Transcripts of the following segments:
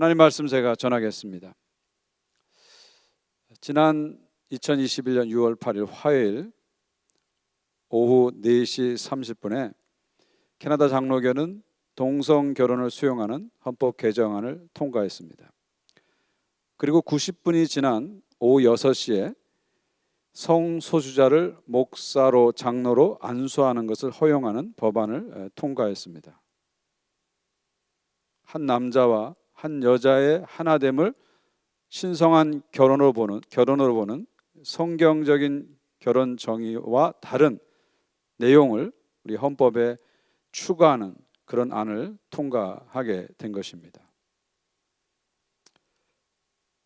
하나님 말씀 제가 전하겠습니다. 지난 2021년 6월 8일 화요일 오후 4시 30분에 캐나다 장로교는 동성 결혼을 수용하는 헌법 개정안을 통과했습니다. 그리고 90분이 지난 오후 6시에 성소수자를 목사로 장로로 안수하는 것을 허용하는 법안을 통과했습니다. 한 남자와 한 여자의 하나됨을 신성한 결혼으로 보는 성경적인 결혼 정의와 다른 내용을 우리 헌법에 추가하는 그런 안을 통과하게 된 것입니다.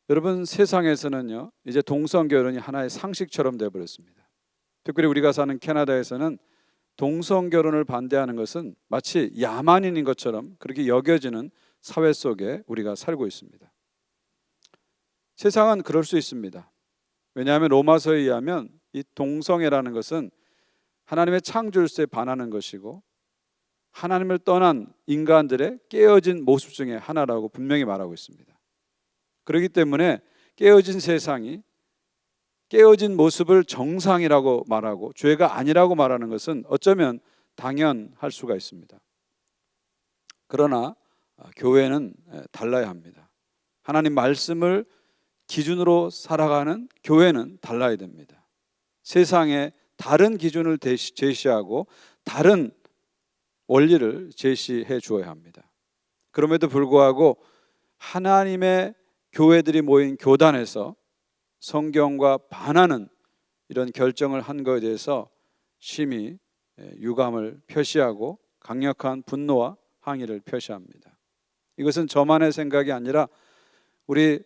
여러분, 세상에서는요, 이제 동성 결혼이 하나의 상식처럼 되어버렸습니다. 특별히 우리가 사는 캐나다에서는 동성 결혼을 반대하는 것은 마치 야만인인 것처럼 그렇게 여겨지는 사회 속에 우리가 살고 있습니다. 세상은 그럴 수 있습니다. 왜냐하면 로마서에 의하면 이 동성애라는 것은 하나님의 창조율세에 반하는 것이고 하나님을 떠난 인간들의 깨어진 모습 중에 하나라고 분명히 말하고 있습니다. 그렇기 때문에 깨어진 세상이 깨어진 모습을 정상이라고 말하고 죄가 아니라고 말하는 것은 어쩌면 당연할 수가 있습니다. 그러나 교회는 달라야 합니다. 하나님 말씀을 기준으로 살아가는 교회는 달라야 됩니다. 세상에 다른 기준을 제시하고 다른 원리를 제시해 주어야 합니다. 그럼에도 불구하고 하나님의 교회들이 모인 교단에서 성경과 반하는 이런 결정을 한 것에 대해서 심히 유감을 표시하고 강력한 분노와 항의를 표시합니다. 이것은 저만의 생각이 아니라 우리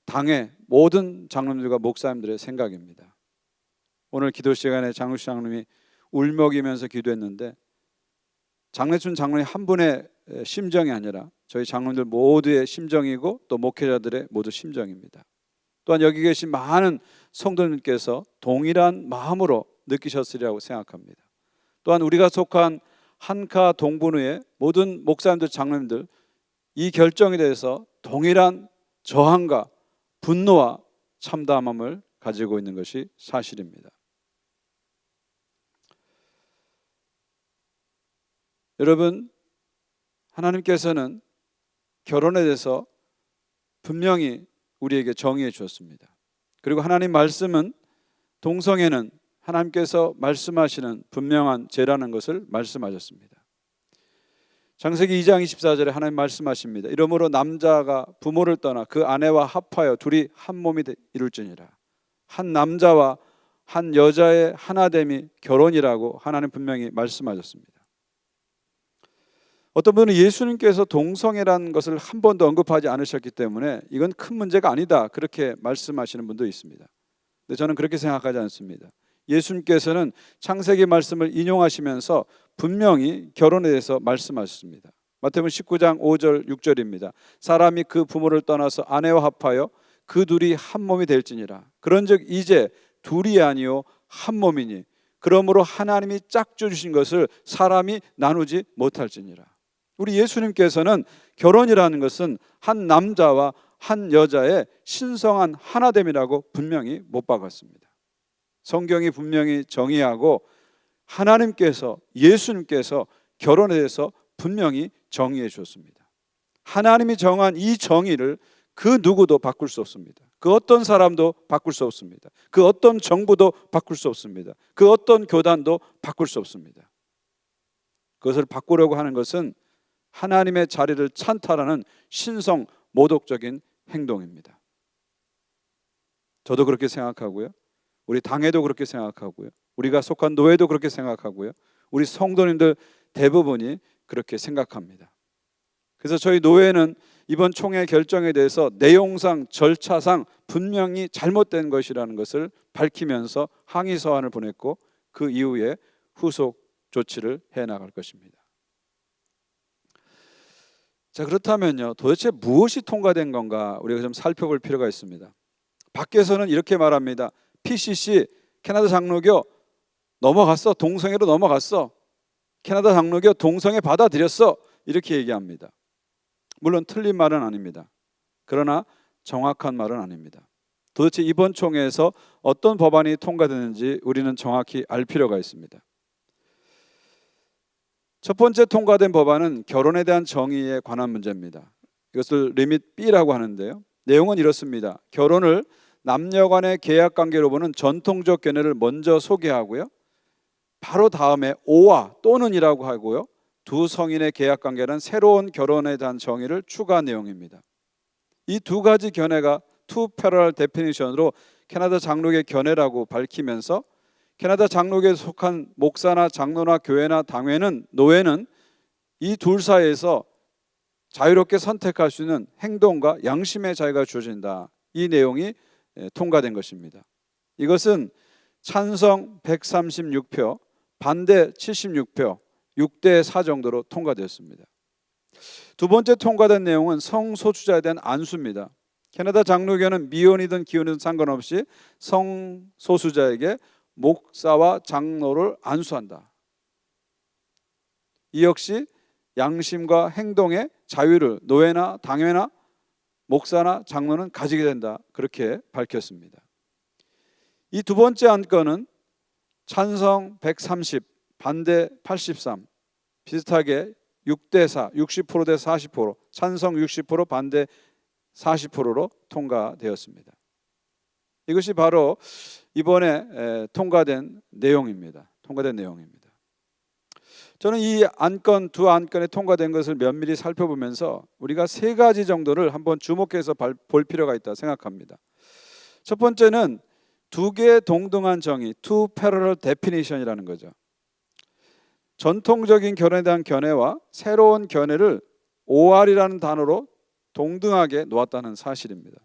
당의 모든 장로님들과 목사님들의 생각입니다. 오늘 기도 시간에 장우식 장로님이 울먹이면서 기도했는데 장래춘 장로님 한 분의 심정이 아니라 저희 장로님들 모두의 심정이고 또 목회자들의 모두 심정입니다. 또한 여기 계신 많은 성도님께서 동일한 마음으로 느끼셨으리라고 생각합니다. 또한 우리가 속한 한카 동분회의 모든 목사님들, 장로님들 이 결정에 대해서 동일한 저항과 분노와 참담함을 가지고 있는 것이 사실입니다. 여러분, 하나님께서는 결혼에 대해서 분명히 우리에게 정의해 주었습니다. 그리고 하나님 말씀은 동성애는 하나님께서 말씀하시는 분명한 죄라는 것을 말씀하셨습니다. 창세기 2장 24절에 하나님 말씀하십니다. 이러므로 남자가 부모를 떠나 그 아내와 합하여 둘이 한 몸이 이룰지니라. 한 남자와 한 여자의 하나됨이 결혼이라고 하나님 분명히 말씀하셨습니다. 어떤 분은 예수님께서 동성애라는 것을 한 번도 언급하지 않으셨기 때문에 이건 큰 문제가 아니다 그렇게 말씀하시는 분도 있습니다. 근데 저는 그렇게 생각하지 않습니다. 예수님께서는 창세기 말씀을 인용하시면서 분명히 결혼에 대해서 말씀하셨습니다. 마태복음 19장 5절 6절입니다. 사람이 그 부모를 떠나서 아내와 합하여 그 둘이 한 몸이 될지니라. 그런즉 이제 둘이 아니요 한 몸이니 그러므로 하나님이 짝져 주신 것을 사람이 나누지 못할지니라. 우리 예수님께서는 결혼이라는 것은 한 남자와 한 여자의 신성한 하나됨이라고 분명히 못 박았습니다. 성경이 분명히 정의하고 하나님께서 예수님께서 결혼에 대해서 분명히 정의해 주었습니다. 하나님이 정한 이 정의를 그 누구도 바꿀 수 없습니다. 그 어떤 사람도 바꿀 수 없습니다. 그 어떤 정부도 바꿀 수 없습니다. 그 어떤 교단도 바꿀 수 없습니다. 그것을 바꾸려고 하는 것은 하나님의 자리를 찬탈하는 신성 모독적인 행동입니다. 저도 그렇게 생각하고요. 우리 당에도 그렇게 생각하고요. 우리가 속한 노예도 그렇게 생각하고요. 우리 성도님들 대부분이 그렇게 생각합니다. 그래서 저희 노예는 이번 총회 결정에 대해서 내용상 절차상 분명히 잘못된 것이라는 것을 밝히면서 항의 서한을 보냈고 그 이후에 후속 조치를 해나갈 것입니다. 자, 그렇다면요, 도대체 무엇이 통과된 건가 우리가 좀 살펴볼 필요가 있습니다. 밖에서는 이렇게 말합니다. PCC 캐나다 장로교 넘어갔어. 동성애로 넘어갔어. 캐나다 장로교 동성애 받아들였어. 이렇게 얘기합니다. 물론 틀린 말은 아닙니다. 그러나 정확한 말은 아닙니다. 도대체 이번 총회에서 어떤 법안이 통과되는지 우리는 정확히 알 필요가 있습니다. 첫 번째 통과된 법안은 결혼에 대한 정의에 관한 문제입니다. 이것을 리밋 B라고 하는데요. 내용은 이렇습니다. 결혼을 남녀 간의 계약 관계로 보는 전통적 견해를 먼저 소개하고요. 바로 다음에 오와 또는이라고 하고요. 두 성인의 계약 관계는 새로운 결혼에 대한 정의를 추가한 내용입니다. 이 두 가지 견해가 two parallel definition으로 캐나다 장로계 견해라고 밝히면서 캐나다 장로계에 속한 목사나 장로나 교회나 당회는 노회는 이 둘 사이에서 자유롭게 선택할 수 있는 행동과 양심의 자유가 주어진다. 이 내용이 통과된 것입니다. 이것은 찬성 136표, 반대 76표, 6대 4 정도로 통과되었습니다. 두 번째 통과된 내용은 성소수자에 대한 안수입니다. 캐나다 장로교는 미혼이든 기혼이든 상관없이 성소수자에게 목사와 장로를 안수한다. 이 역시 양심과 행동의 자유를 노회나 당회나 목사나 장로는 가지게 된다. 그렇게 밝혔습니다. 이 두 번째 안건은 찬성 130, 반대 83, 비슷하게 6대 4, 60% 대 40%, 찬성 60%, 반대 40%로 통과되었습니다. 이것이 바로 이번에 통과된 내용입니다. 저는 이 안건, 두 안건에 통과된 것을 면밀히 살펴보면서 우리가 세 가지 정도를 한번 주목해서 볼 필요가 있다 생각합니다. 첫 번째는 두 개의 동등한 정의, two parallel definition이라는 거죠. 전통적인 견해에 대한 견해와 새로운 견해를 OR이라는 단어로 동등하게 놓았다는 사실입니다.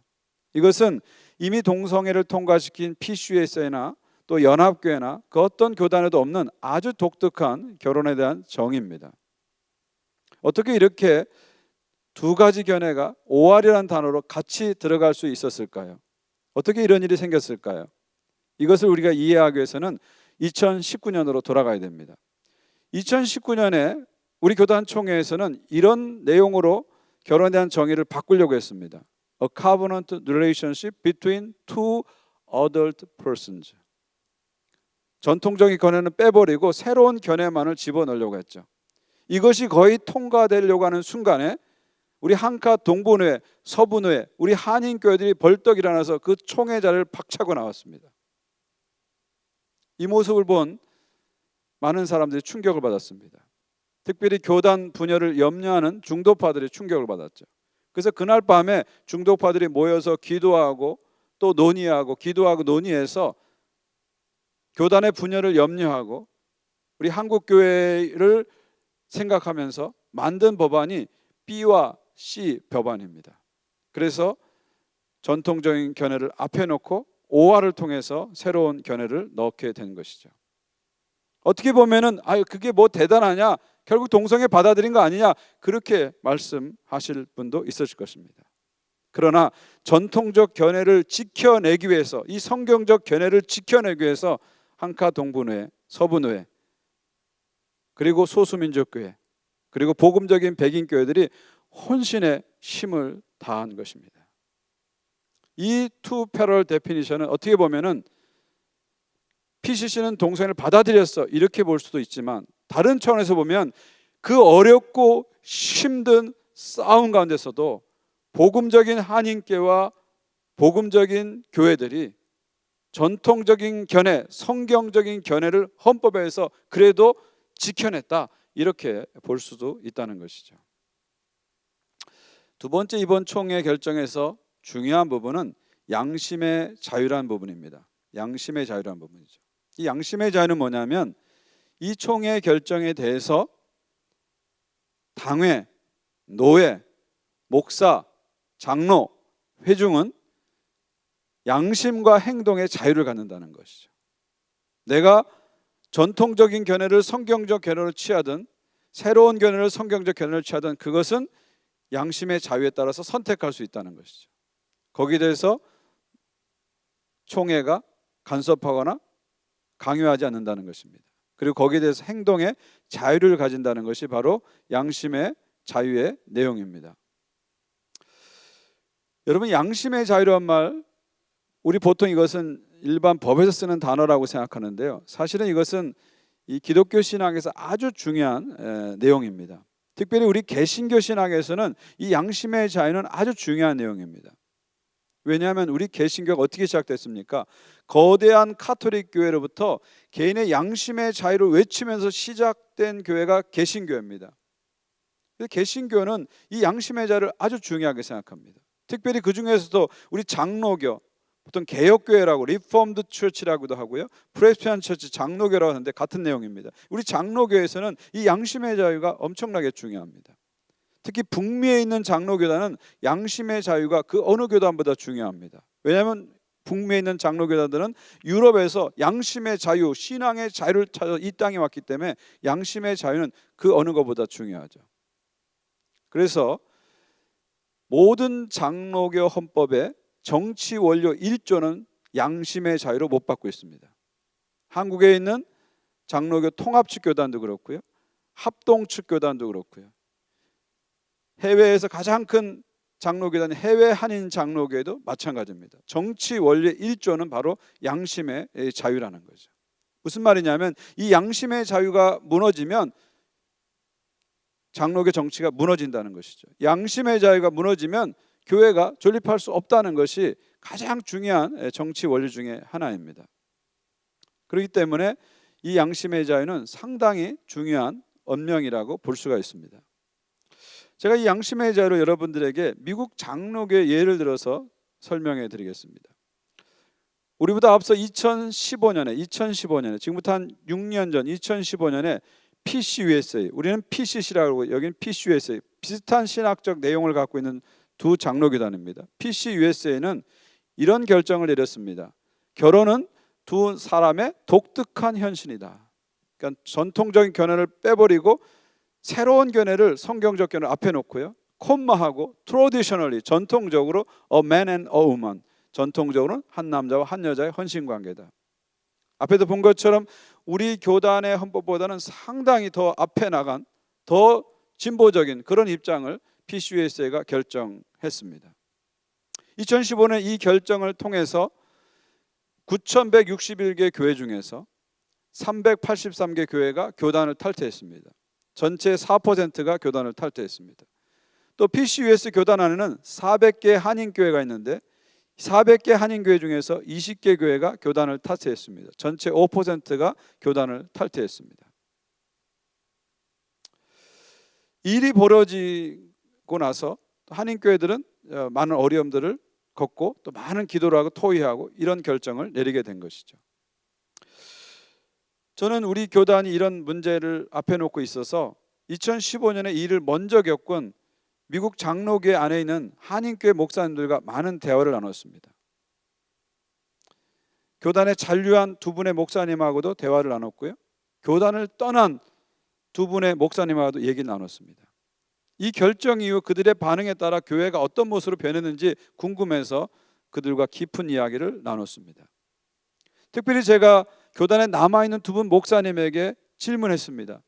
이것은 이미 동성애를 통과시킨 PCUSA나 또 연합교회나 그 어떤 교단에도 없는 아주 독특한 결혼에 대한 정의입니다. 어떻게 이렇게 두 가지 견해가 OR이라는 단어로 같이 들어갈 수 있었을까요? 어떻게 이런 일이 생겼을까요? 이것을 우리가 이해하기 위해서는 2019년으로 돌아가야 됩니다. 2019년에 우리 교단 총회에서는 이런 내용으로 결혼에 대한 정의를 바꾸려고 했습니다. A covenant relationship between two adult persons. 전통적인 견해는 빼버리고 새로운 견해만을 집어넣으려고 했죠. 이것이 거의 통과되려고 하는 순간에 우리 한카 동본회, 서분회, 우리 한인교회들이 벌떡 일어나서 그 총회 자리를 박차고 나왔습니다. 이 모습을 본 많은 사람들이 충격을 받았습니다. 특별히 교단 분열을 염려하는 중도파들이 충격을 받았죠. 그래서 그날 밤에 중도파들이 모여서 기도하고 또 논의하고 기도하고 논의해서 교단의 분열을 염려하고 우리 한국교회를 생각하면서 만든 법안이 B와 C 법안입니다. 그래서 전통적인 견해를 앞에 놓고 OR을 통해서 새로운 견해를 넣게 된 것이죠. 어떻게 보면은 그게 뭐 대단하냐, 결국 동성애 받아들인 거 아니냐, 그렇게 말씀하실 분도 있으실 것입니다. 그러나 전통적 견해를 지켜내기 위해서, 이 성경적 견해를 지켜내기 위해서 한카 동분회, 서분회, 그리고 소수민족교회, 그리고 복음적인 백인교회들이 혼신의 힘을 다한 것입니다. 이 two parallel definition은 어떻게 보면은 PCC는 동성애를 받아들였어 이렇게 볼 수도 있지만, 다른 차원에서 보면 그 어렵고 힘든 싸움 가운데서도 복음적인 한인교회와 복음적인 교회들이 전통적인 견해, 성경적인 견해를 헌법에서 그래도 지켜냈다, 이렇게 볼 수도 있다는 것이죠. 두 번째, 이번 총회 결정에서 중요한 부분은 양심의 자유라는 부분입니다. 양심의 자유라는 부분이죠. 이 양심의 자유는 뭐냐면, 이 총회 결정에 대해서 당회, 노회, 목사, 장로, 회중은 양심과 행동의 자유를 갖는다는 것이죠. 내가 전통적인 견해를 성경적 견해로 취하든 새로운 견해를 성경적 견해로 취하든 그것은 양심의 자유에 따라서 선택할 수 있다는 것이죠. 거기에 대해서 총회가 간섭하거나 강요하지 않는다는 것입니다. 그리고 거기에 대해서 행동의 자유를 가진다는 것이 바로 양심의 자유의 내용입니다. 여러분, 양심의 자유란 말, 우리 보통 이것은 일반 법에서 쓰는 단어라고 생각하는데요. 사실은 이것은 이 기독교 신학에서 아주 중요한 내용입니다. 특별히 우리 개신교 신학에서는 이 양심의 자유는 아주 중요한 내용입니다. 왜냐하면 우리 개신교가 어떻게 시작됐습니까? 거대한 카톨릭 교회로부터 개인의 양심의 자유를 외치면서 시작된 교회가 개신교입니다. 개신교는 이 양심의 자유를 아주 중요하게 생각합니다. 특별히 그 중에서도 우리 장로교, 보통 개혁교회라고 리폼드 처치라고도 하고요, 프레스비안 처치 장로교라고 하는데 같은 내용입니다. 우리 장로교에서는 이 양심의 자유가 엄청나게 중요합니다. 특히 북미에 있는 장로교단은 양심의 자유가 그 어느 교단보다 중요합니다. 왜냐하면 북미에 있는 장로교단들은 유럽에서 양심의 자유, 신앙의 자유를 찾아 이 땅에 왔기 때문에 양심의 자유는 그 어느 것보다 중요하죠. 그래서 모든 장로교 헌법의 정치 원료 1조는 양심의 자유로 못 받고 있습니다. 한국에 있는 장로교 통합측 교단도 그렇고요, 합동측 교단도 그렇고요, 해외에서 가장 큰 장로교단 해외 한인 장로교회도 마찬가지입니다. 정치 원리 1조는 바로 양심의 자유라는 거죠. 무슨 말이냐면 이 양심의 자유가 무너지면 장로교 정치가 무너진다는 것이죠. 양심의 자유가 무너지면 교회가 존립할 수 없다는 것이 가장 중요한 정치 원리 중에 하나입니다. 그렇기 때문에 이 양심의 자유는 상당히 중요한 언명이라고 볼 수가 있습니다. 제가 이 양심의 자유를 여러분들에게 미국 장로교의 예를 들어서 설명해 드리겠습니다. 우리보다 앞서 2015년에 지금부터 한 6년 전 2015년에 PCUSA, 우리는 PCC라고 하고 여기는 PCUSA, 비슷한 신학적 내용을 갖고 있는 두 장로교단입니다. PCUSA는 이런 결정을 내렸습니다. 결혼은 두 사람의 독특한 현신이다. 그러니까 전통적인 견해를 빼버리고 새로운 견해를 성경적 견해 앞에 놓고요, 콤마하고 traditionally 전통적으로 a man and a woman, 전통적으로는 한 남자와 한 여자의 헌신 관계다. 앞에도 본 것처럼 우리 교단의 헌법보다는 상당히 더 앞에 나간 더 진보적인 그런 입장을 PCUSA가 결정했습니다. 2015년 이 결정을 통해서 9,161개 교회 중에서 383개 교회가 교단을 탈퇴했습니다. 전체 4%가 교단을 탈퇴했습니다. 또 PCUS 교단 안에는 400개 한인교회가 있는데 400개 한인교회 중에서 20개 교회가 교단을 탈퇴했습니다. 전체 5%가 교단을 탈퇴했습니다. 일이 벌어지고 나서 한인교회들은 많은 어려움들을 겪고 또 많은 기도를 하고 토의하고 이런 결정을 내리게 된 것이죠. 저는 우리 교단이 이런 문제를 앞에 놓고 있어서 2015년에 이 일을 먼저 겪은 미국 장로교회 안에 있는 한인교회 목사님들과 많은 대화를 나눴습니다. 교단에 잔류한 두 분의 목사님하고도 대화를 나눴고요, 교단을 떠난 두 분의 목사님하고도 얘기를 나눴습니다. 이 결정 이후 그들의 반응에 따라 교회가 어떤 모습으로 변했는지 궁금해서 그들과 깊은 이야기를 나눴습니다. 특별히 제가 교단에 남아있는 두 분 목사님에게 질문했습니다.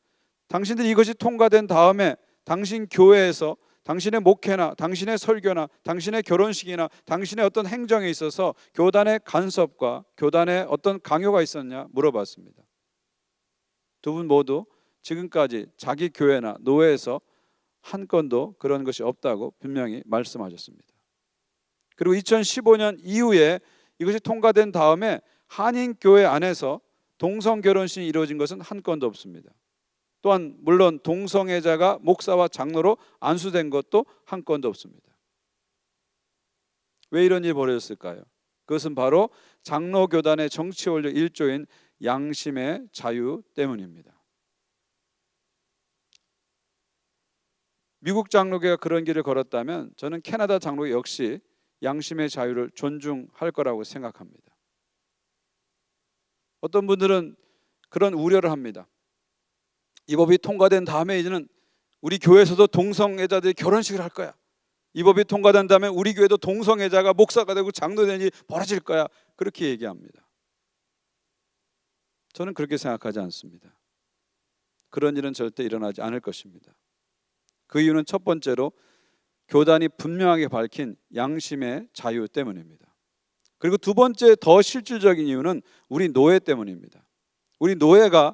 당신들이 이것이 통과된 다음에 당신 교회에서 당신의 목회나 당신의 설교나 당신의 결혼식이나 당신의 어떤 행정에 있어서 교단의 간섭과 교단의 어떤 강요가 있었냐 물어봤습니다. 두 분 모두 지금까지 자기 교회나 노회에서 한 건도 그런 것이 없다고 분명히 말씀하셨습니다. 그리고 2015년 이후에 이것이 통과된 다음에 한인교회 안에서 동성결혼식이 이루어진 것은 한 건도 없습니다. 또한 물론 동성애자가 목사와 장로로 안수된 것도 한 건도 없습니다. 왜 이런 일이 벌어졌을까요? 그것은 바로 장로교단의 정치원료 1조인 양심의 자유 때문입니다. 미국 장로교가 그런 길을 걸었다면 저는 캐나다 장로교 역시 양심의 자유를 존중할 거라고 생각합니다. 어떤 분들은 그런 우려를 합니다. 이 법이 통과된 다음에 이제는 우리 교회에서도 동성애자들이 결혼식을 할 거야. 이 법이 통과된 다음에 우리 교회도 동성애자가 목사가 되고 장로 되는 일이 벌어질 거야. 그렇게 얘기합니다. 저는 그렇게 생각하지 않습니다. 그런 일은 절대 일어나지 않을 것입니다. 그 이유는 첫 번째로 교단이 분명하게 밝힌 양심의 자유 때문입니다. 그리고 두 번째 더 실질적인 이유는 우리 노예 때문입니다. 우리 노예가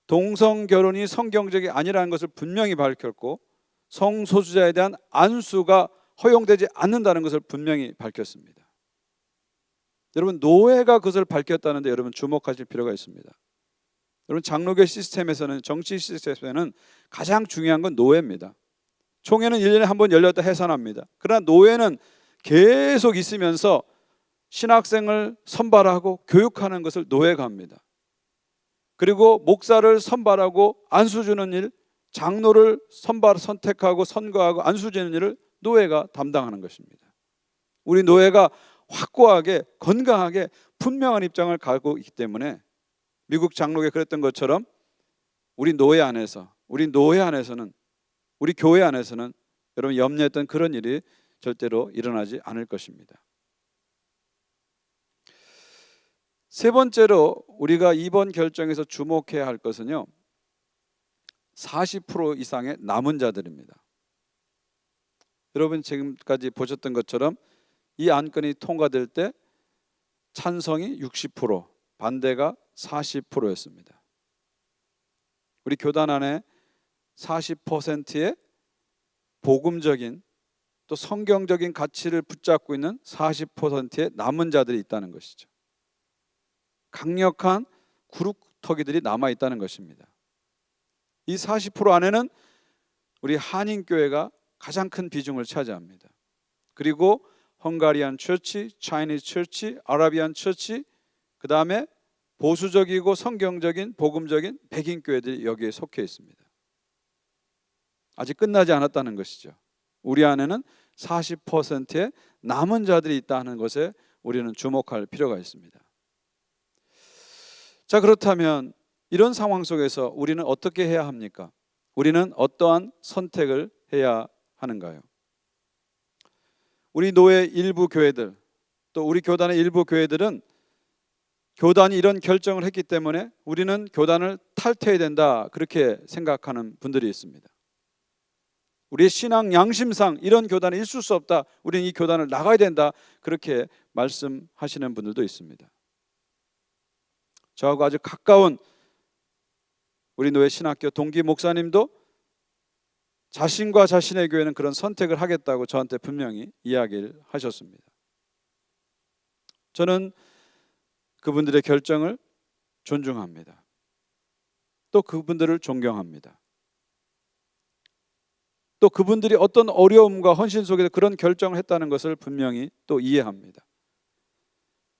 동성 결혼이 성경적이 아니라는 것을 분명히 밝혔고 성소수자에 대한 안수가 허용되지 않는다는 것을 분명히 밝혔습니다. 여러분, 노예가 그것을 밝혔다는데 여러분 주목하실 필요가 있습니다. 여러분, 장로교 시스템에서는, 정치 시스템에서는 가장 중요한 건 노예입니다. 총회는 1년에 한 번 열렸다 해산합니다. 그러나 노예는 계속 있으면서 신학생을 선발하고 교육하는 것을 노예가 합니다. 그리고 목사를 선발하고 안수 주는 일, 장로를 선택하고 선거하고 안수 주는 일을 노예가 담당하는 것입니다. 우리 노예가 확고하게 건강하게 분명한 입장을 가지고 있기 때문에 미국 장로교에 그랬던 것처럼 우리 노예 안에서는, 우리 교회 안에서는 여러분 염려했던 그런 일이 절대로 일어나지 않을 것입니다. 세 번째로 우리가 이번 결정에서 주목해야 할 것은요, 40% 이상의 남은 자들입니다. 여러분 지금까지 보셨던 것처럼 이 안건이 통과될 때 찬성이 60%, 반대가 40%였습니다. 우리 교단 안에 40%의 복음적인 또 성경적인 가치를 붙잡고 있는 40%의 남은 자들이 있다는 것이죠. 강력한 구루터기들이 남아 있다는 것입니다. 이 40% 안에는 우리 한인교회가 가장 큰 비중을 차지합니다. 그리고 헝가리안 처치, 차이니즈 처치, 아라비안 처치, 그 다음에 보수적이고 성경적인 복음적인 백인 교회들이 여기에 속해 있습니다. 아직 끝나지 않았다는 것이죠. 우리 안에는 40%의 남은 자들이 있다는 것에 우리는 주목할 필요가 있습니다. 자, 그렇다면 이런 상황 속에서 우리는 어떻게 해야 합니까? 우리는 어떠한 선택을 해야 하는가요? 우리 노예 일부 교회들, 또 우리 교단의 일부 교회들은 교단이 이런 결정을 했기 때문에 우리는 교단을 탈퇴해야 된다, 그렇게 생각하는 분들이 있습니다. 우리의 신앙 양심상 이런 교단은 있을 수 없다, 우리는 이 교단을 나가야 된다, 그렇게 말씀하시는 분들도 있습니다. 저하고 아주 가까운 우리 노예 신학교 동기 목사님도 자신과 자신의 교회는 그런 선택을 하겠다고 저한테 분명히 이야기를 하셨습니다. 저는 그분들의 결정을 존중합니다. 또 그분들을 존경합니다. 또 그분들이 어떤 어려움과 헌신 속에서 그런 결정을 했다는 것을 분명히 또 이해합니다.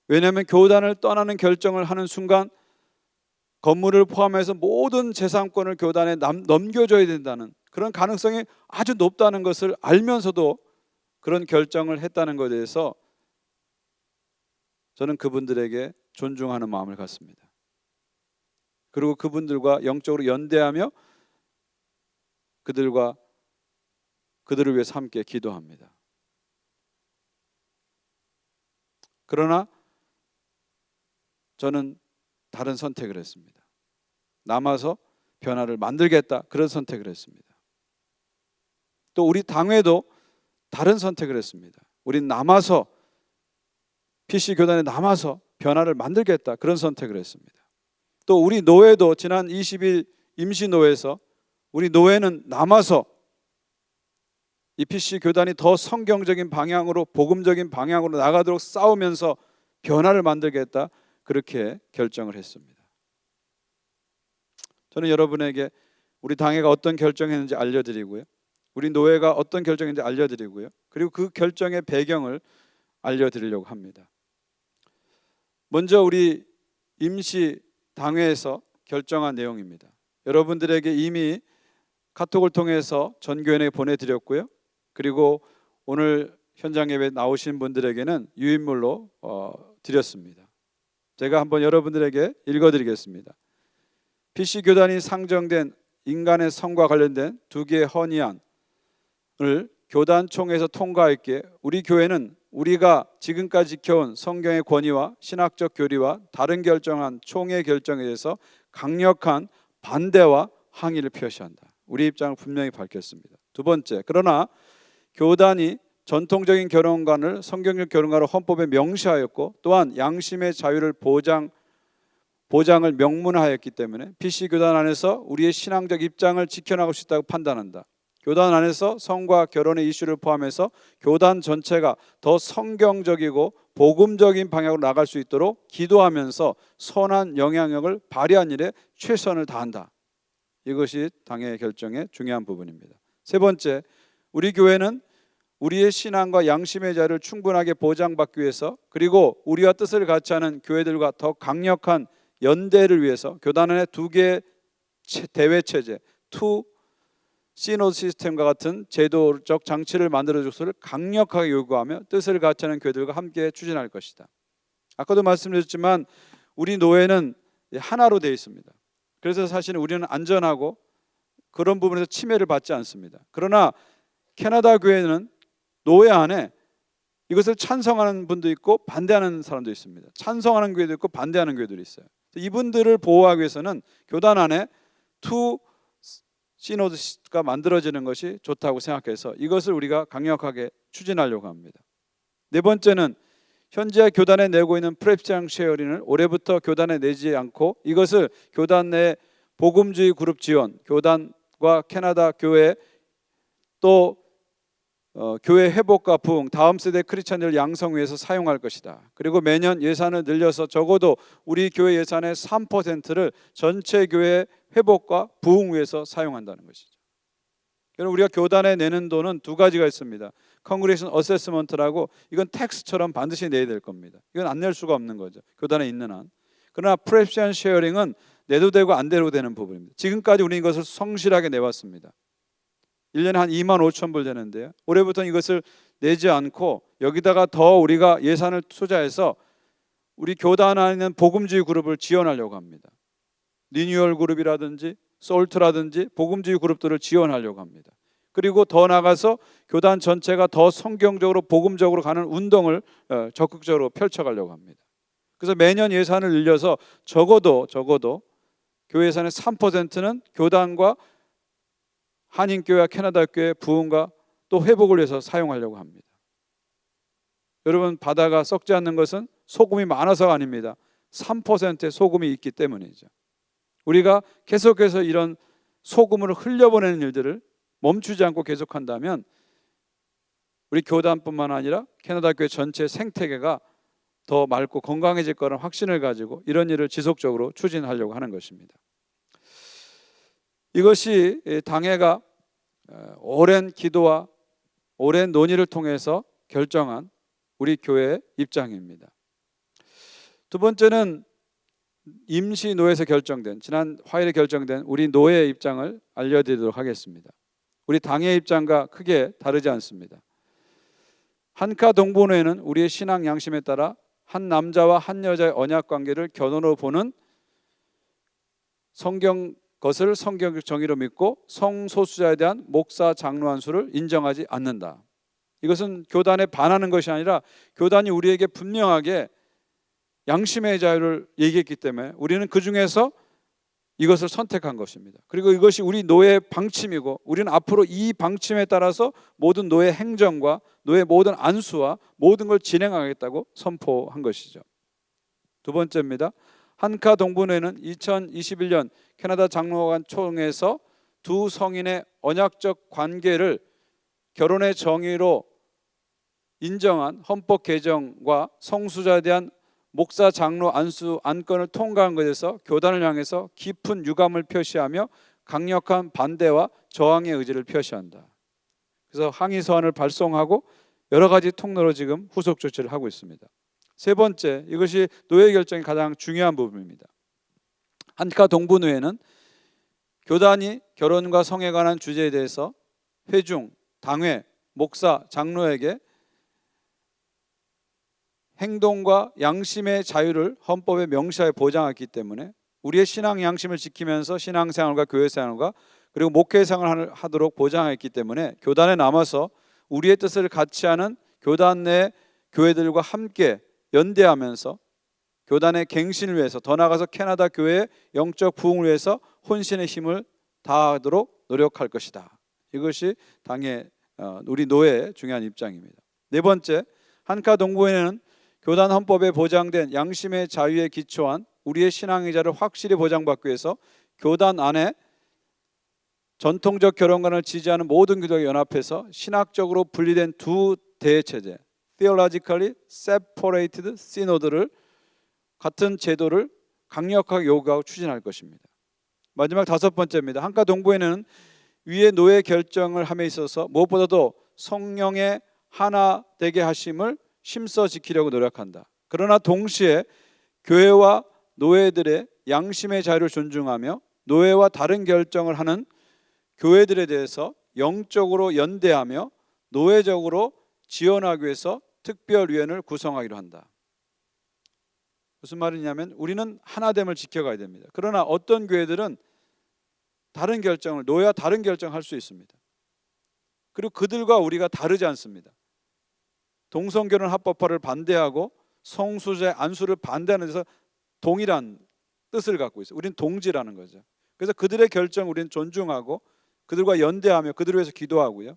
왜냐하면 교단을 떠나는 결정을 하는 순간 건물을 포함해서 모든 재산권을 교단에 넘겨줘야 된다는 그런 가능성이 아주 높다는 것을 알면서도 그런 결정을 했다는 것에 대해서 저는 그분들에게 존중하는 마음을 갖습니다. 그리고 그분들과 영적으로 연대하며 그들을 위해서 함께 기도합니다. 그러나 저는 다른 선택을 했습니다. 남아서 변화를 만들겠다, 그런 선택을 했습니다. 또 우리 당회도 다른 선택을 했습니다. 우린 남아서 PC 교단에 남아서 변화를 만들겠다, 그런 선택을 했습니다. 또 우리 노회도 지난 20일 임시노회에서 우리 노회는 남아서 이 PC 교단이 더 성경적인 방향으로, 복음적인 방향으로 나가도록 싸우면서 변화를 만들겠다, 그렇게 결정을 했습니다. 저는 여러분에게 우리 당회가 어떤 결정했는지 알려드리고요, 우리 노회가 어떤 결정했는지 알려드리고요, 그리고 그 결정의 배경을 알려드리려고 합니다. 먼저 우리 임시 당회에서 결정한 내용입니다. 여러분들에게 이미 카톡을 통해서 전교회에 보내드렸고요, 그리고 오늘 현장 예배 나오신 분들에게는 유인물로 드렸습니다. 제가 한번 여러분들에게 읽어드리겠습니다. PC 교단이 상정된 인간의 성과 관련된 두 개의 헌의안을 교단총회에서 통과했기에 우리 교회는 우리가 지금까지 지켜온 성경의 권위와 신학적 교리와 다른 결정한 총회 결정에 대해서 강력한 반대와 항의를 표시한다. 우리 입장을 분명히 밝혔습니다. 두 번째, 그러나 교단이 전통적인 결혼관을 성경적 결혼관을 헌법에 명시하였고 또한 양심의 자유를 보장을 명문화하였기 때문에 PC 교단 안에서 우리의 신앙적 입장을 지켜나갈 수 있다고 판단한다. 교단 안에서 성과 결혼의 이슈를 포함해서 교단 전체가 더 성경적이고 복음적인 방향으로 나갈 수 있도록 기도하면서 선한 영향력을 발휘한 일에 최선을 다한다. 이것이 당의 결정의 중요한 부분입니다. 세 번째, 우리 교회는 우리의 신앙과 양심의 자유를 충분하게 보장받기 위해서 그리고 우리와 뜻을 같이 하는 교회들과 더 강력한 연대를 위해서 교단 안에 두 개의 대외 체제, 투 시노드 시스템과 같은 제도적 장치를 만들어줄 것을 강력하게 요구하며 뜻을 같이 하는 교회들과 함께 추진할 것이다. 아까도 말씀드렸지만 우리 노예는 하나로 되어 있습니다. 그래서 사실 우리는 안전하고 그런 부분에서 침해를 받지 않습니다. 그러나 캐나다 교회는 노예 안에 이것을 찬성하는 분도 있고 반대하는 사람도 있습니다. 찬성하는 교회도 있고 반대하는 교회들이 있어요. 이분들을 보호하기 위해서는 교단 안에 투 시노드가 만들어지는 것이 좋다고 생각해서 이것을 우리가 강력하게 추진하려고 합니다. 네 번째는 현재 교단에 내고 있는 프레스비테리안 쉐어링을 올해부터 교단에 내지 않고 이것을 교단 내 복음주의 그룹 지원, 교단과 캐나다 교회 또 교회 회복과 부흥, 다음 세대 크리스찬들 양성 위해서 사용할 것이다. 그리고 매년 예산을 늘려서 적어도 우리 교회 예산의 3%를 전체 교회 회복과 부흥 위해서 사용한다는 것이죠. 그럼 우리가 교단에 내는 돈은 두 가지가 있습니다. Congregation Assessment라고 이건 텍스처럼 반드시 내야 될 겁니다. 이건 안 낼 수가 없는 거죠. 교단에 있는 한. 그러나 Presbyterian Sharing은 내도 되고 안 내도 되는 부분입니다. 지금까지 우리는 이것을 성실하게 내왔습니다. 1년에 한 2만 5천 불 되는데요. 올해부터는 이것을 내지 않고 여기다가 더 우리가 예산을 투자해서 우리 교단 안에 있는 복음주의 그룹을 지원하려고 합니다. 리뉴얼 그룹이라든지 솔트라든지 복음주의 그룹들을 지원하려고 합니다. 그리고 더 나가서 교단 전체가 더 성경적으로 복음적으로 가는 운동을 적극적으로 펼쳐가려고 합니다. 그래서 매년 예산을 늘려서 적어도 교회 예산의 3%는 교단과 한인교회와 캐나다교회 부흥과 또 회복을 위해서 사용하려고 합니다. 여러분, 바다가 썩지 않는 것은 소금이 많아서가 아닙니다. 3%의 소금이 있기 때문이죠. 우리가 계속해서 이런 소금을 흘려보내는 일들을 멈추지 않고 계속한다면 우리 교단뿐만 아니라 캐나다 교회 전체 생태계가 더 맑고 건강해질 거라는 확신을 가지고 이런 일을 지속적으로 추진하려고 하는 것입니다. 이것이 당회가 오랜 기도와 오랜 논의를 통해서 결정한 우리 교회의 입장입니다. 두 번째는 임시 노회에서 결정된 지난 화요일에 결정된 우리 노회의 입장을 알려드리도록 하겠습니다. 우리 당의 입장과 크게 다르지 않습니다. 한카 동부노회는 우리의 신앙 양심에 따라 한 남자와 한 여자의 언약 관계를 결혼으로 보는 것을 성경적 정의로 믿고 성소수자에 대한 목사 장로 한 수를 인정하지 않는다. 이것은 교단에 반하는 것이 아니라 교단이 우리에게 분명하게 양심의 자유를 얘기했기 때문에 우리는 그 중에서 이것을 선택한 것입니다. 그리고 이것이 우리 노예의 방침이고 우리는 앞으로 이 방침에 따라서 모든 노예 행정과 노예 모든 안수와 모든 걸 진행하겠다고 선포한 것이죠. 두 번째입니다. 한카 동부노회는 2021년 캐나다 장로관 총회에서 두 성인의 언약적 관계를 결혼의 정의로 인정한 헌법 개정과 성수자에 대한 목사 장로 안수 안건을 통과한 것에서 교단을 향해서 깊은 유감을 표시하며 강력한 반대와 저항의 의지를 표시한다. 그래서 항의 서한을 발송하고 여러 가지 통로로 지금 후속 조치를 하고 있습니다. 세 번째, 이것이 노예 결정의 가장 중요한 부분입니다. 한카 동부노회는 교단이 결혼과 성에 관한 주제에 대해서 회중, 당회, 목사, 장로에게 행동과 양심의 자유를 헌법에 명시하여 보장했기 때문에 우리의 신앙 양심을 지키면서 신앙생활과 교회생활과 그리고 목회생활을 하도록 보장했기 때문에 교단에 남아서 우리의 뜻을 같이 하는 교단 내 교회들과 함께 연대하면서 교단의 갱신을 위해서 더 나아가서 캐나다 교회의 영적 부흥을 위해서 혼신의 힘을 다하도록 노력할 것이다. 이것이 당의 우리 노예의 중요한 입장입니다. 네 번째, 한카 동부회는 교단 헌법에 보장된 양심의 자유에 기초한 우리의 신앙의 자를 확실히 보장받기 위해서 교단 안에 전통적 결혼관을 지지하는 모든 교도가 연합해서 신학적으로 분리된 두 대체제, theologically separated synods를 같은 제도를 강력하게 요구하고 추진할 것입니다. 마지막 다섯 번째입니다. 한카 동부회는 위의 노예 결정을 함에 있어서 무엇보다도 성령의 하나 되게 하심을 힘써 지키려고 노력한다. 그러나 동시에 교회와 노예들의 양심의 자유를 존중하며 노예와 다른 결정을 하는 교회들에 대해서 영적으로 연대하며 노예적으로 지원하기 위해서 특별위원회를 구성하기로 한다. 무슨 말이냐면 우리는 하나됨을 지켜가야 됩니다. 그러나 어떤 교회들은 다른 결정을, 노예와 다른 결정을 할 수 있습니다. 그리고 그들과 우리가 다르지 않습니다. 동성결혼 합법화를 반대하고 성수제 안수를 반대하는 데서 동일한 뜻을 갖고 있어요. 우리는 동지라는 거죠. 그래서 그들의 결정을 우리는 존중하고 그들과 연대하며 그들을 위해서 기도하고요.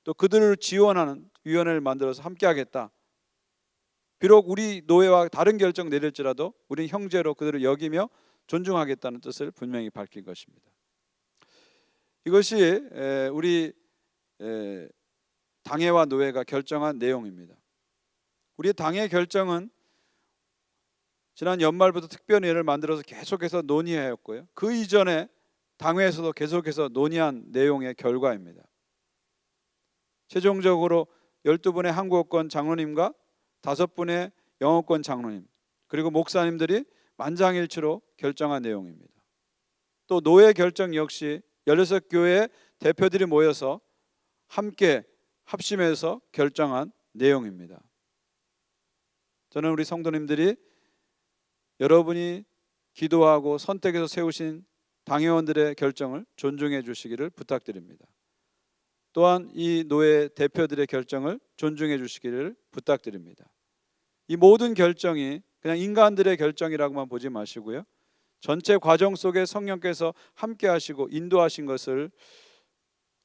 또 그들을 지원하는 위원회를 만들어서 함께 하겠다. 비록 우리 노예와 다른 결정 내릴지라도 우리는 형제로 그들을 여기며 존중하겠다는 뜻을 분명히 밝힌 것입니다. 이것이 우리 당회와 노예가 결정한 내용입니다. 우리 당회 결정은 지난 연말부터 특별위원회를 만들어서 계속해서 논의하였고요. 그 이전에 당회에서도 계속해서 논의한 내용의 결과입니다. 최종적으로 12분의 한국어권 장로님과 5분의 영어권 장로님 그리고 목사님들이 만장일치로 결정한 내용입니다. 또 노예 결정 역시 16교회 대표들이 모여서 함께 합심해서 결정한 내용입니다. 저는 우리 성도님들이 여러분이 기도하고 선택해서 세우신 당회원들의 결정을 존중해 주시기를 부탁드립니다. 또한 이 노예 대표들의 결정을 존중해 주시기를 부탁드립니다. 이 모든 결정이 그냥 인간들의 결정이라고만 보지 마시고요. 전체 과정 속에 성령께서 함께 하시고 인도하신 것을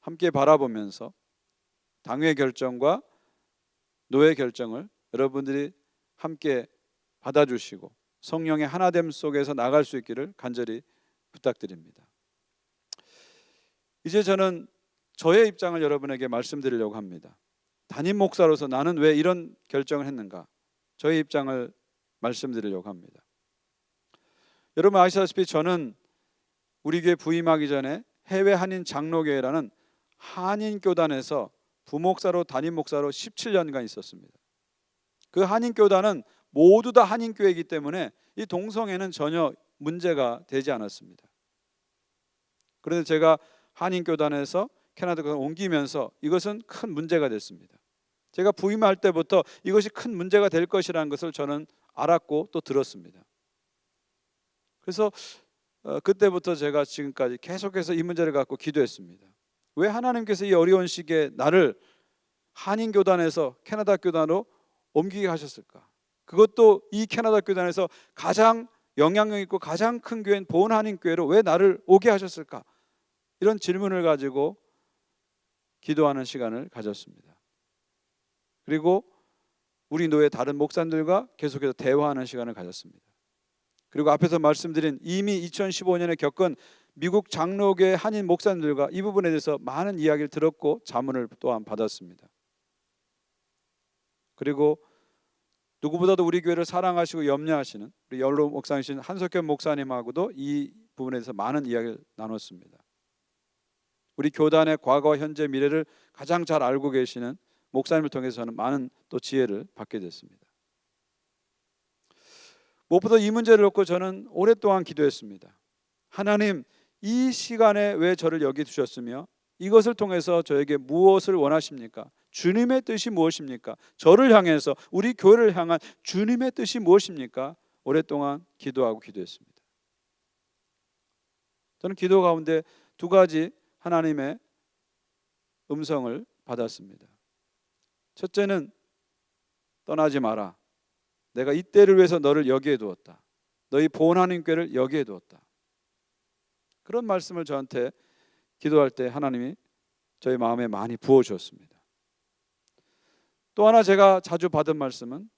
함께 바라보면서 당회 결정과 노예 결정을 여러분들이 함께 받아주시고 성령의 하나됨 속에서 나갈 수 있기를 간절히 부탁드립니다. 이제 저는 저의 입장을 여러분에게 말씀드리려고 합니다. 담임 목사로서 나는 왜 이런 결정을 했는가? 저의 입장을 말씀드리려고 합니다. 여러분 아시다시피 저는 우리 교회 부임하기 전에 해외 한인 장로교회라는 한인 교단에서 부목사로 담임 목사로 17년간 있었습니다. 그 한인 교단은 모두 다 한인 교회이기 때문에 이 동성애는 전혀 문제가 되지 않았습니다. 그런데 제가 한인 교단에서 캐나다로 옮기면서 이것은 큰 문제가 됐습니다. 제가 부임할 때부터 이것이 큰 문제가 될 것이라는 것을 저는 알았고 또 들었습니다. 그래서 그때부터 제가 지금까지 계속해서 이 문제를 갖고 기도했습니다. 왜 하나님께서 이 어려운 시기에 나를 한인 교단에서 캐나다 교단으로 옮기게 하셨을까? 그것도 이 캐나다 교단에서 가장 영향력 있고 가장 큰 교회인 본 한인 교회로 왜 나를 오게 하셨을까? 이런 질문을 가지고 기도하는 시간을 가졌습니다. 그리고 우리 노예 다른 목사님들과 계속해서 대화하는 시간을 가졌습니다. 그리고 앞에서 말씀드린 이미 2015년에 겪은 미국 장로교회 한인 목사님들과 이 부분에 대해서 많은 이야기를 들었고 자문을 또한 받았습니다. 그리고 누구보다도 우리 교회를 사랑하시고 염려하시는 우리 연로 목사이신 한석현 목사님하고도 이 부분에 대해서 많은 이야기를 나눴습니다. 우리 교단의 과거와 현재 미래를 가장 잘 알고 계시는 목사님을 통해서 저는 많은 또 지혜를 받게 됐습니다. 무엇보다 이 문제를 놓고 저는 오랫동안 기도했습니다. 하나님, 이 시간에 왜 저를 여기 두셨으며 이것을 통해서 저에게 무엇을 원하십니까? 주님의 뜻이 무엇입니까? 저를 향해서 우리 교회를 향한 주님의 뜻이 무엇입니까? 오랫동안 기도하고 기도했습니다. 저는 기도 가운데 두 가지 하나님의 음성을 받았습니다. 첫째는 떠나지 마라. 내가 이 때를 위해서 너를 여기에 두었다. 너희 본 하나님 교회를 여기에 두었다. 그런 말씀을 저한테 기도할 때 하나님이 저희 마음에 많이 부어주었습니다. 또 하나 제가 자주 받은 말씀은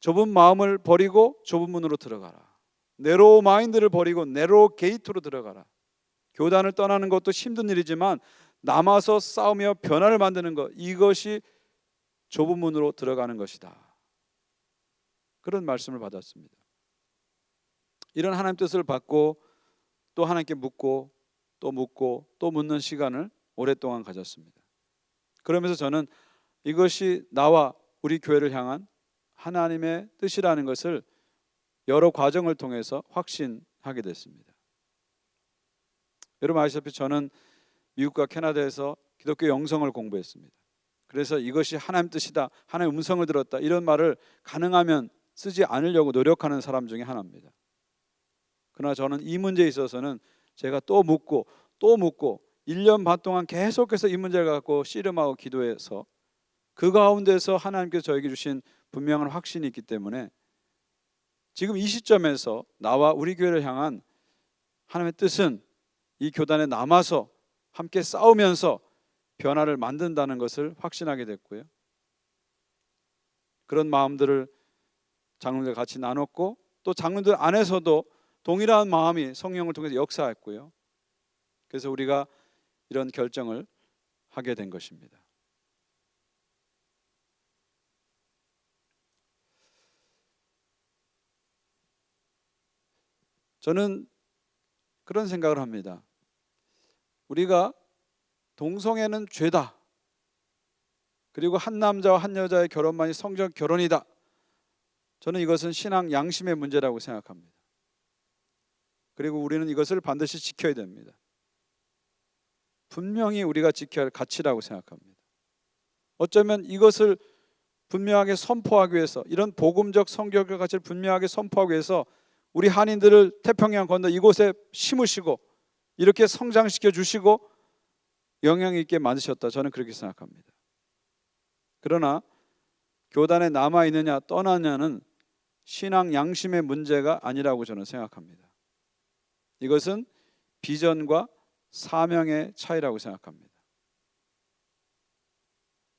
좁은 마음을 버리고 좁은 문으로 들어가라. 네로우 마인드를 버리고 네로우 게이트로 들어가라. 교단을 떠나는 것도 힘든 일이지만 남아서 싸우며 변화를 만드는 것, 이것이 좁은 문으로 들어가는 것이다. 그런 말씀을 받았습니다. 이런 하나님 뜻을 받고 또 하나님께 묻고 또 묻고 또 묻는 시간을 오랫동안 가졌습니다. 그러면서 저는 이것이 나와 우리 교회를 향한 하나님의 뜻이라는 것을 여러 과정을 통해서 확신하게 됐습니다. 여러분 아시다시피 저는 미국과 캐나다에서 기독교 영성을 공부했습니다. 그래서 이것이 하나님 뜻이다, 하나님의 음성을 들었다, 이런 말을 가능하면 쓰지 않으려고 노력하는 사람 중에 하나입니다. 그러나 저는 이 문제에 있어서는 제가 또 묻고 또 묻고 1년 반 동안 계속해서 이 문제를 갖고 씨름하고 기도해서 그 가운데서 하나님께서 저에게 주신 분명한 확신이 있기 때문에 지금 이 시점에서 나와 우리 교회를 향한 하나님의 뜻은 이 교단에 남아서 함께 싸우면서 변화를 만든다는 것을 확신하게 됐고요. 그런 마음들을 장로들 같이 나눴고 또 장로들 안에서도 동일한 마음이 성령을 통해서 역사했고요. 그래서 우리가 이런 결정을 하게 된 것입니다. 저는 그런 생각을 합니다. 우리가 동성애는 죄다. 그리고 한 남자와 한 여자의 결혼만이 성적 결혼이다. 저는 이것은 신앙 양심의 문제라고 생각합니다. 그리고 우리는 이것을 반드시 지켜야 됩니다. 분명히 우리가 지켜야 할 가치라고 생각합니다. 어쩌면 이것을 분명하게 선포하기 위해서, 이런 복음적 성경적 가치를 분명하게 선포하기 위해서 우리 한인들을 태평양 건너 이곳에 심으시고 이렇게 성장시켜 주시고 영향 있게 만드셨다. 저는 그렇게 생각합니다. 그러나 교단에 남아있느냐 떠나냐는 신앙 양심의 문제가 아니라고 저는 생각합니다. 이것은 비전과 사명의 차이라고 생각합니다.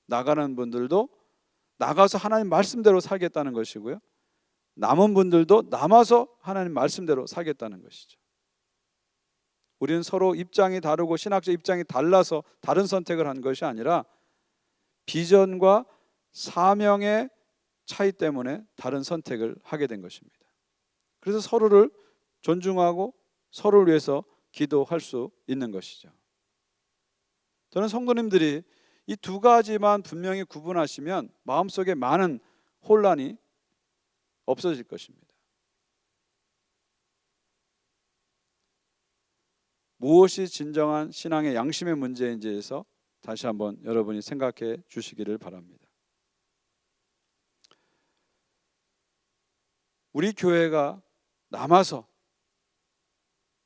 나가는 분들도 나가서 하나님 말씀대로 살겠다는 것이고요, 남은 분들도 남아서 하나님 말씀대로 살겠다는 것이죠. 우리는 서로 입장이 다르고 신학적 입장이 달라서 다른 선택을 한 것이 아니라 비전과 사명의 차이 때문에 다른 선택을 하게 된 것입니다. 그래서 서로를 존중하고 서로를 위해서 기도할 수 있는 것이죠. 저는 성도님들이 이 두 가지만 분명히 구분하시면 마음속에 많은 혼란이 없어질 것입니다. 무엇이 진정한 신앙의 양심의 문제인지에서 다시 한번 여러분이 생각해 주시기를 바랍니다. 우리 교회가 남아서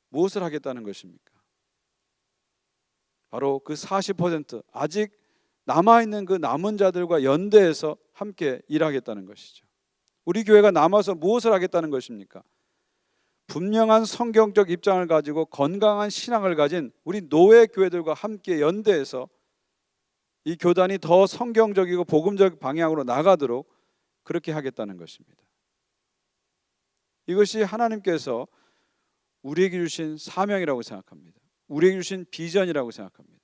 무엇을 하겠다는 것입니까? 바로 그 40% 아직 남아있는 그 남은 자들과 연대해서 함께 일하겠다는 것이죠. 우리 교회가 남아서 무엇을 하겠다는 것입니까? 분명한 성경적 입장을 가지고 건강한 신앙을 가진 우리 노예 교회들과 함께 연대해서 이 교단이 더 성경적이고 복음적 방향으로 나가도록 그렇게 하겠다는 것입니다. 이것이 하나님께서 우리에게 주신 사명이라고 생각합니다. 우리에게 주신 비전이라고 생각합니다.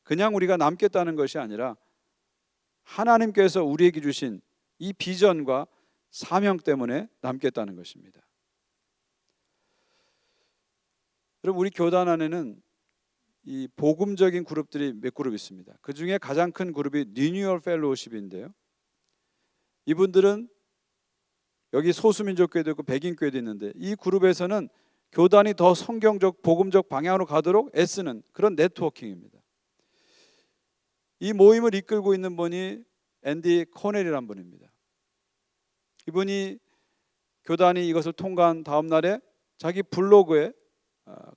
그냥 우리가 남겠다는 것이 아니라 하나님께서 우리에게 주신 이 비전과 사명 때문에 남겠다는 것입니다. 여러분, 우리 교단 안에는 이 복음적인 그룹들이 몇 그룹 있습니다. 그 중에 가장 큰 그룹이 리뉴얼 펠로우십인데요, 이분들은 여기 소수민족 교회도 있고 백인 교회도 있는데 이 그룹에서는 교단이 더 성경적 복음적 방향으로 가도록 애쓰는 그런 네트워킹입니다. 이 모임을 이끌고 있는 분이 앤디 코넬이라는 분입니다. 이분이 교단이 이것을 통과한 다음 날에 자기 블로그에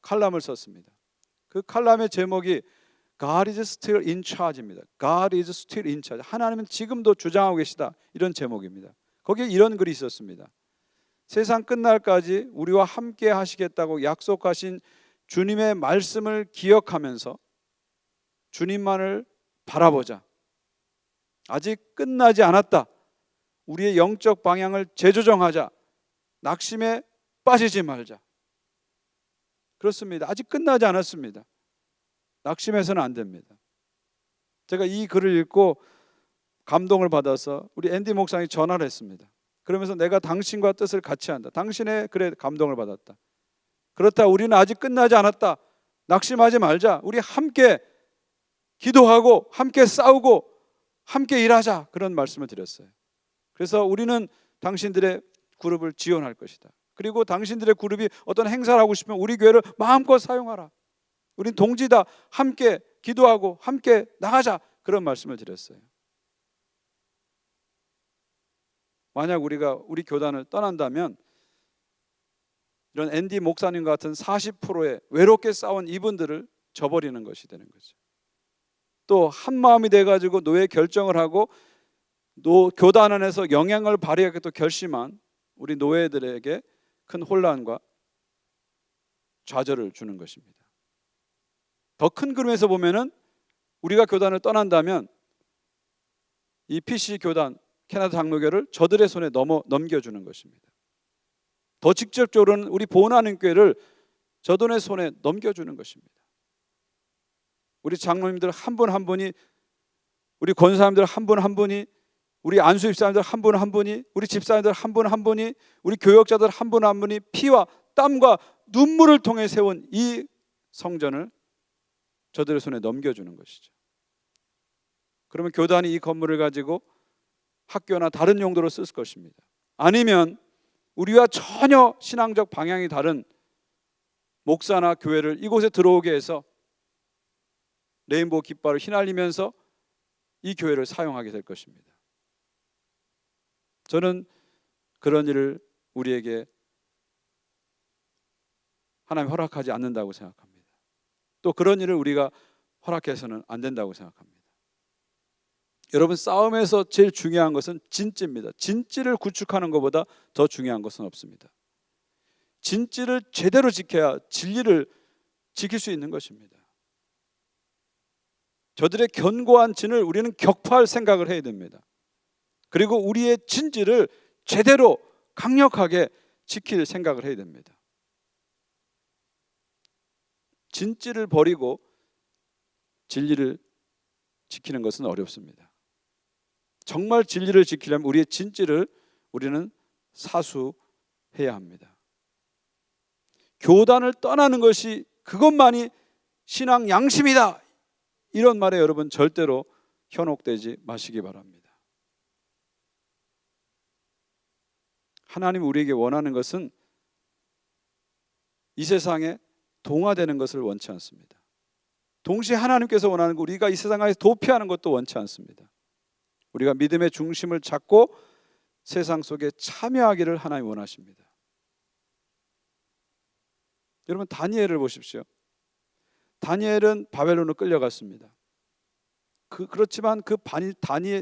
칼럼을 썼습니다. 그 칼럼의 제목이 God is still in charge입니다. God is still in charge. 하나님은 지금도 주장하고 계시다, 이런 제목입니다. 거기에 이런 글이 있었습니다. 세상 끝날까지 우리와 함께 하시겠다고 약속하신 주님의 말씀을 기억하면서 주님만을 바라보자. 아직 끝나지 않았다. 우리의 영적 방향을 재조정하자. 낙심에 빠지지 말자. 그렇습니다. 아직 끝나지 않았습니다. 낙심해서는 안 됩니다. 제가 이 글을 읽고 감동을 받아서 우리 앤디 목사님이 전화를 했습니다. 그러면서 내가 당신과 뜻을 같이 한다. 당신의 글에 감동을 받았다. 그렇다, 우리는 아직 끝나지 않았다. 낙심하지 말자. 우리 함께 기도하고 함께 싸우고 함께 일하자. 그런 말씀을 드렸어요. 그래서 우리는 당신들의 그룹을 지원할 것이다. 그리고 당신들의 그룹이 어떤 행사를 하고 싶으면 우리 교회를 마음껏 사용하라. 우린 동지다. 함께 기도하고 함께 나가자. 그런 말씀을 드렸어요. 만약 우리가 우리 교단을 떠난다면 이런 앤디 목사님 같은 40%의 외롭게 싸운 이분들을 저버리는 것이 되는 거죠. 또 한마음이 돼가지고 노예 결정을 하고 교단 안에서 영향을 발휘하겠다 결심한 우리 노예들에게 큰 혼란과 좌절을 주는 것입니다. 더 큰 그림에서 보면은 우리가 교단을 떠난다면 이 PC 교단, 캐나다 장로교를 저들의 손에 넘겨주는 것입니다. 더 직접적으로는 우리 보은하는 교회를 저들의 손에 넘겨주는 것입니다. 우리 장로님들 한 분 한 분이, 우리 권사님들 한 분 한 분이, 우리 안수 집사님들 한 분 한 분이, 우리 집사님들 한 분 한 분이, 우리 교역자들 한 분 한 분이 피와 땀과 눈물을 통해 세운 이 성전을 저들의 손에 넘겨주는 것이죠. 그러면 교단이 이 건물을 가지고 학교나 다른 용도로 쓸 것입니다. 아니면 우리와 전혀 신앙적 방향이 다른 목사나 교회를 이곳에 들어오게 해서 레인보우 깃발을 휘날리면서 이 교회를 사용하게 될 것입니다. 저는 그런 일을 우리에게 하나님 허락하지 않는다고 생각합니다. 또 그런 일을 우리가 허락해서는 안 된다고 생각합니다. 여러분, 싸움에서 제일 중요한 것은 진지입니다. 진지를 구축하는 것보다 더 중요한 것은 없습니다. 진지를 제대로 지켜야 진리를 지킬 수 있는 것입니다. 저들의 견고한 진을 우리는 격파할 생각을 해야 됩니다. 그리고 우리의 진지를 제대로 강력하게 지킬 생각을 해야 됩니다. 진지를 버리고 진리를 지키는 것은 어렵습니다. 정말 진리를 지키려면 우리의 진지를 우리는 사수해야 합니다. 교단을 떠나는 것이 그것만이 신앙 양심이다, 이런 말에 여러분 절대로 현혹되지 마시기 바랍니다. 하나님 우리에게 원하는 것은 이 세상에 동화되는 것을 원치 않습니다. 동시에 하나님께서 원하는 것, 우리가 이 세상에 도피하는 것도 원치 않습니다. 우리가 믿음의 중심을 잡고 세상 속에 참여하기를 하나님 원하십니다. 여러분, 다니엘을 보십시오. 다니엘은 바벨론으로 끌려갔습니다. 그렇지만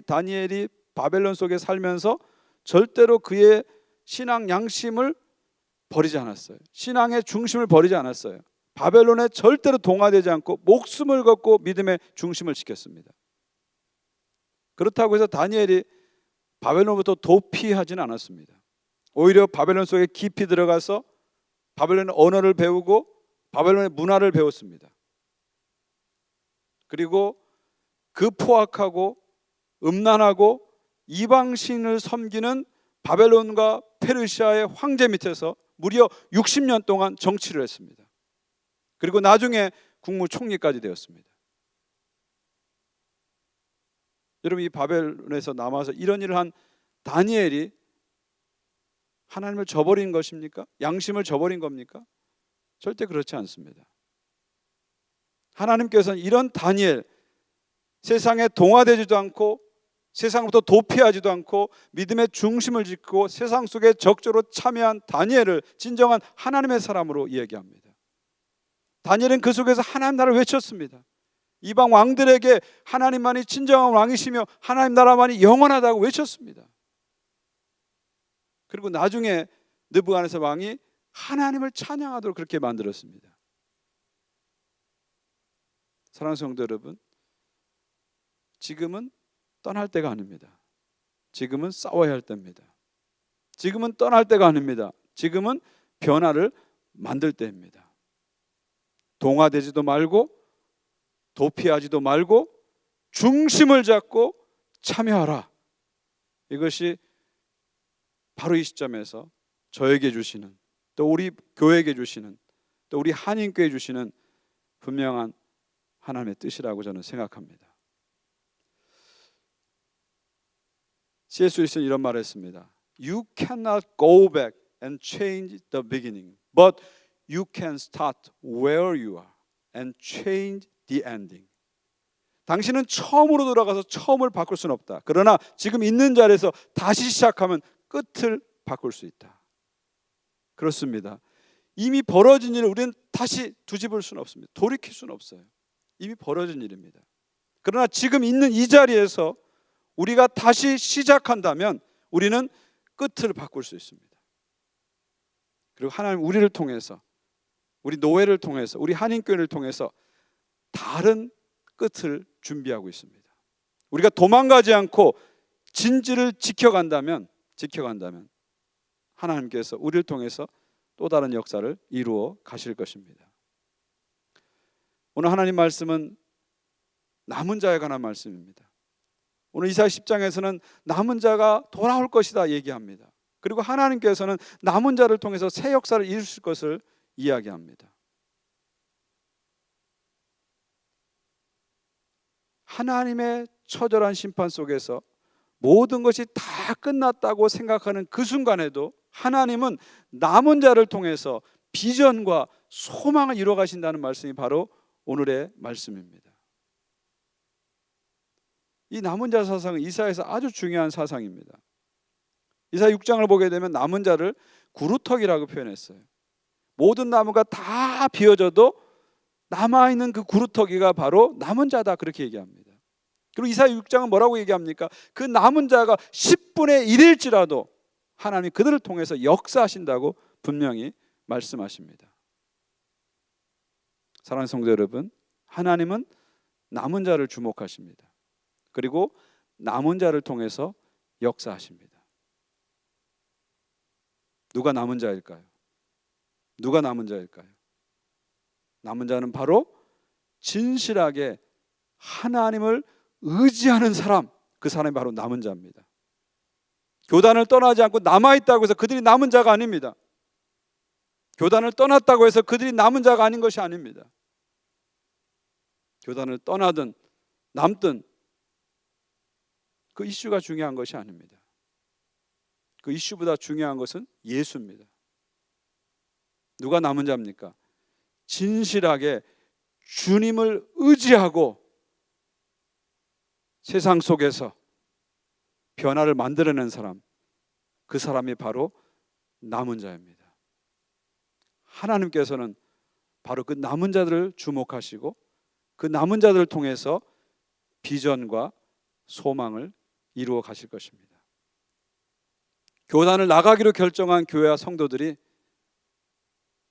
다니엘이 바벨론 속에 살면서 절대로 그의 신앙 양심을 버리지 않았어요. 신앙의 중심을 버리지 않았어요. 바벨론에 절대로 동화되지 않고 목숨을 걸고 믿음의 중심을 지켰습니다. 그렇다고 해서 다니엘이 바벨론부터 도피하지는 않았습니다. 오히려 바벨론 속에 깊이 들어가서 바벨론의 언어를 배우고 바벨론의 문화를 배웠습니다. 그리고 그 포악하고 음란하고 이방신을 섬기는 바벨론과 페르시아의 황제 밑에서 무려 60년 동안 정치를 했습니다. 그리고 나중에 국무총리까지 되었습니다. 여러분, 이 바벨론에서 남아서 이런 일을 한 다니엘이 하나님을 저버린 것입니까? 양심을 저버린 겁니까? 절대 그렇지 않습니다. 하나님께서는 이런 다니엘, 세상에 동화되지도 않고 세상부터 도피하지도 않고 믿음의 중심을 짓고 세상 속에 적극적으로 참여한 다니엘을 진정한 하나님의 사람으로 이야기합니다. 다니엘은 그 속에서 하나님 나라를 외쳤습니다. 이방 왕들에게 하나님만이 진정한 왕이시며 하나님 나라만이 영원하다고 외쳤습니다. 그리고 나중에 느부갓네살 왕이 하나님을 찬양하도록 그렇게 만들었습니다. 사랑하는 성도 여러분, 지금은 떠날 때가 아닙니다. 지금은 싸워야 할 때입니다. 지금은 떠날 때가 아닙니다. 지금은 변화를 만들 때입니다. 동화되지도 말고 도피하지도 말고 중심을 잡고 참여하라. 이것이 바로 이 시점에서 저에게 주시는, 또 우리 교회에게 주시는, 또 우리 한인교회에 주시는 분명한 하나님의 뜻이라고 저는 생각합니다. C.S. 루이스는 이런 말을 했습니다. You cannot go back and change the beginning, but you can start where you are and change the ending. 당신은 처음으로 돌아가서 처음을 바꿀 수는 없다. 그러나 지금 있는 자리에서 다시 시작하면 끝을 바꿀 수 있다. 그렇습니다. 이미 벌어진 일을 우리는 다시 뒤집을 수는 없습니다. 돌이킬 수는 없어요. 이미 벌어진 일입니다. 그러나 지금 있는 이 자리에서 우리가 다시 시작한다면 우리는 끝을 바꿀 수 있습니다. 그리고 하나님 우리를 통해서, 우리 노회를 통해서, 우리 한인교회를 통해서 다른 끝을 준비하고 있습니다. 우리가 도망가지 않고 진지를 지켜간다면 하나님께서 우리를 통해서 또 다른 역사를 이루어 가실 것입니다. 오늘 하나님 말씀은 남은 자에 관한 말씀입니다. 오늘 이사야 10장에서는 남은 자가 돌아올 것이다 얘기합니다. 그리고 하나님께서는 남은 자를 통해서 새 역사를 이루실 것을 이야기합니다. 하나님의 처절한 심판 속에서 모든 것이 다 끝났다고 생각하는 그 순간에도 하나님은 남은 자를 통해서 비전과 소망을 이루어 가신다는 말씀이 바로 오늘의 말씀입니다. 이 남은 자 사상은 이사야에서 아주 중요한 사상입니다. 이사야 6장을 보게 되면 남은 자를 구루터기라고 표현했어요. 모든 나무가 다 비어져도 남아있는 그 구루터기가 바로 남은 자다, 그렇게 얘기합니다. 그리고 이사야 6장은 뭐라고 얘기합니까? 그 남은 자가 10분의 1일지라도 하나님이 그들을 통해서 역사하신다고 분명히 말씀하십니다. 사랑하는 성도 여러분, 하나님은 남은 자를 주목하십니다. 그리고 남은 자를 통해서 역사하십니다. 누가 남은 자일까요? 누가 남은 자일까요? 남은 자는 바로 진실하게 하나님을 의지하는 사람, 그 사람이 바로 남은 자입니다. 교단을 떠나지 않고 남아있다고 해서 그들이 남은 자가 아닙니다. 교단을 떠났다고 해서 그들이 남은 자가 아닌 것이 아닙니다. 교단을 떠나든 남든 그 이슈가 중요한 것이 아닙니다. 그 이슈보다 중요한 것은 예수입니다. 누가 남은 자입니까? 진실하게 주님을 의지하고 세상 속에서 변화를 만들어낸 사람, 그 사람이 바로 남은 자입니다. 하나님께서는 바로 그 남은 자들을 주목하시고 그 남은 자들을 통해서 비전과 소망을 이루어 가실 것입니다. 교단을 나가기로 결정한 교회와 성도들이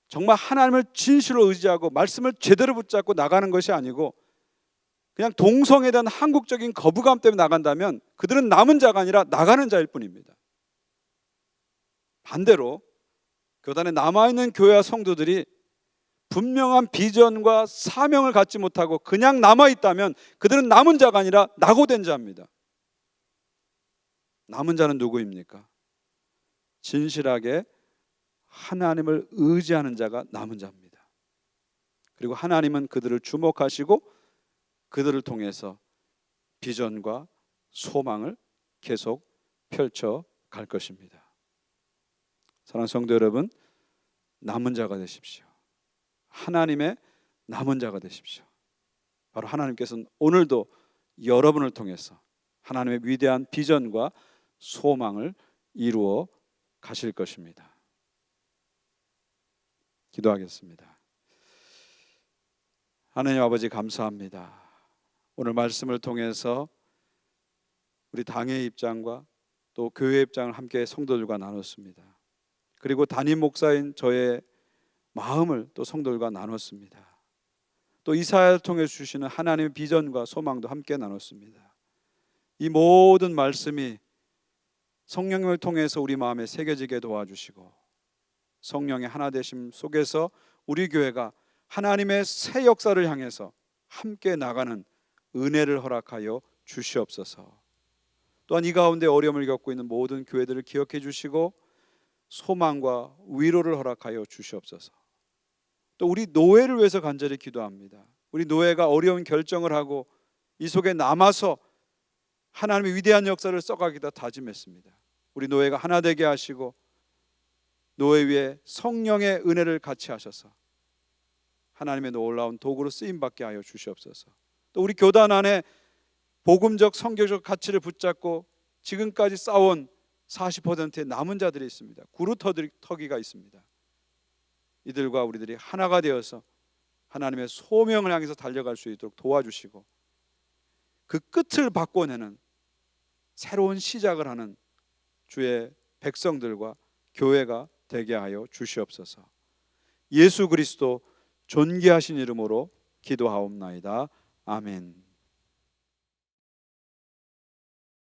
정말 하나님을 진실로 의지하고 말씀을 제대로 붙잡고 나가는 것이 아니고 그냥 동성애에 대한 한국적인 거부감 때문에 나간다면 그들은 남은 자가 아니라 나가는 자일 뿐입니다. 반대로 교단에 남아있는 교회와 성도들이 분명한 비전과 사명을 갖지 못하고 그냥 남아있다면 그들은 남은 자가 아니라 낙오된 자입니다. 남은 자는 누구입니까? 진실하게 하나님을 의지하는 자가 남은 자입니다. 그리고 하나님은 그들을 주목하시고 그들을 통해서 비전과 소망을 계속 펼쳐 갈 것입니다. 사랑하는 성도 여러분, 남은 자가 되십시오. 하나님의 남은 자가 되십시오. 바로 하나님께서는 오늘도 여러분을 통해서 하나님의 위대한 비전과 소망을 이루어 가실 것입니다. 기도하겠습니다. 하나님 아버지, 감사합니다. 오늘 말씀을 통해서 우리 당의 입장과 또 교회의 입장을 함께 성도들과 나눴습니다. 그리고 담임 목사인 저의 마음을 또 성도들과 나눴습니다. 또 이사야를 통해 주시는 하나님의 비전과 소망도 함께 나눴습니다. 이 모든 말씀이 성령님을 통해서 우리 마음에 새겨지게 도와주시고 성령의 하나 되심 속에서 우리 교회가 하나님의 새 역사를 향해서 함께 나가는 은혜를 허락하여 주시옵소서. 또한 이 가운데 어려움을 겪고 있는 모든 교회들을 기억해 주시고 소망과 위로를 허락하여 주시옵소서. 또 우리 노회를 위해서 간절히 기도합니다. 우리 노회가 어려운 결정을 하고 이 속에 남아서 하나님의 위대한 역사를 써가기다 다짐했습니다. 우리 노회가 하나 되게 하시고 노회 위에 성령의 은혜를 같이 하셔서 하나님의 놀라운 도구로 쓰임받게 하여 주시옵소서. 또 우리 교단 안에 복음적 성교적 가치를 붙잡고 지금까지 싸운 40%의 남은 자들이 있습니다. 구루터기가 있습니다. 이들과 우리들이 하나가 되어서 하나님의 소명을 향해서 달려갈 수 있도록 도와주시고 그 끝을 바꿔내는 새로운 시작을 하는 주의 백성들과 교회가 되게 하여 주시옵소서. 예수 그리스도 존귀하신 이름으로 기도하옵나이다. 아멘.